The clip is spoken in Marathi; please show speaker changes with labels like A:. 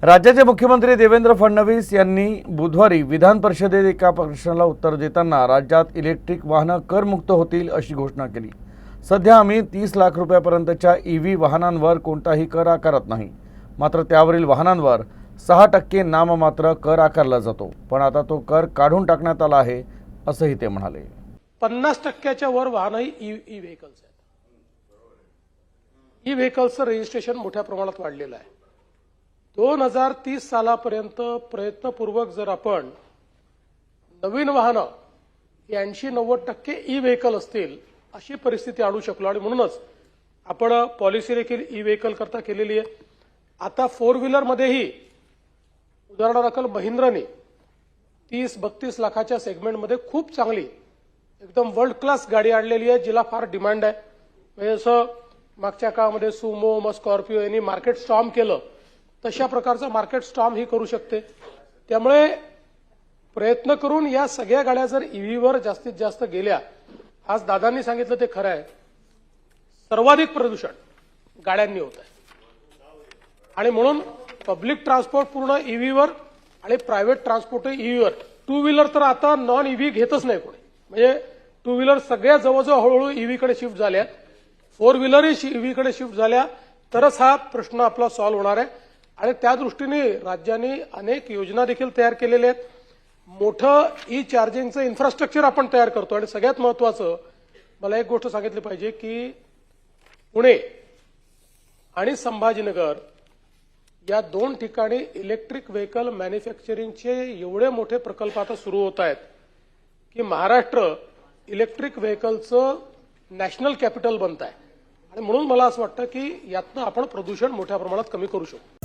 A: राज्याचे मुख्यमंत्री देवेंद्र फडणवीस यांनी बुधवारी विधान परिषदेत एका प्रश्नाला उत्तर देताना राज्यात इलेक्ट्रिक वाहनं करमुक्त होतील अशी घोषणा केली। सध्या आम्ही 30 लाख रुपयापर्यंतच्या ईव्ही वाहनांवर कोणताही कर आकारत नाही, मात्र त्यावरील वाहनांवर 6% नाममात्र कर आकारला जातो, पण आता तो कर काढून टाकण्यात आला आहे असंही ते म्हणाले।
B: 50% वर वाहनही ई व्हेकल्स आहेत। ई व्हेकल्सचं रजिस्ट्रेशन मोठ्या प्रमाणात वाढलेलं आहे। 2030 सालापर्यंत प्रयत्नपूर्वक जर आपण नवीन वाहनं 80-90% ई व्हेकल असतील अशी परिस्थिती आणू शकलो, आणि म्हणूनच आपण पॉलिसी देखील ई व्हेकल करता केलेली आहे। आता 4 व्हीलर मध्येही उदाहरणार्थ महिंद्राने 30-32 लाखाच्या सेगमेंटमध्ये खूप चांगली एकदम वर्ल्ड क्लास गाडी आणलेली आहे, जिला फार डिमांड आहे। म्हणजे असं मागच्या काळामध्ये सुमो मग स्कॉर्पिओ यांनी मार्केट स्टॉर्म केलं, तशा प्रकारचं मार्केट स्टॉर्म ही करू शकते। त्यामुळे प्रयत्न करून या सगळ्या गाड्या जर ईव्हीवर जास्तीत जास्त गेल्या, आज दादांनी सांगितलं ते खरं आहे, सर्वाधिक प्रदूषण गाड्यांनी होत आहे, आणि म्हणून पब्लिक ट्रान्सपोर्ट पूर्ण ईव्हीवर आणि प्रायव्हेट ट्रान्सपोर्ट ईव्हीवर। 2 व्हीलर तर आता नॉन ईव्ही घेतच नाही कोणी, म्हणजे 2 व्हीलर सगळ्या जवळजवळ हळूहळू ईव्हीकडे शिफ्ट झाल्या, 4 व्हीलरही ईव्हीकडे शिफ्ट झाल्या, तरच हा प्रश्न आपला सॉल्व्ह होणार आहे। आणि त्या दृष्टीने राज्यांनी अनेक योजना देखील तयार केलेल्या आहेत। मोठं ई चार्जिंगचं इन्फ्रास्ट्रक्चर आपण तयार करतो, आणि सगळ्यात महत्त्वाचं मला एक गोष्ट सांगितली पाहिजे की पुणे आणि संभाजीनगर या 2 ठिकाणी इलेक्ट्रिक व्हेकल मॅन्युफॅक्चरिंगचे एवढे मोठे प्रकल्प आता सुरू होत आहेत की महाराष्ट्र इलेक्ट्रिक व्हेकलचं नॅशनल कॅपिटल बनत आहे, आणि म्हणून मला असं वाटतं की यातनं आपण प्रदूषण मोठ्या प्रमाणात कमी करू शकतो।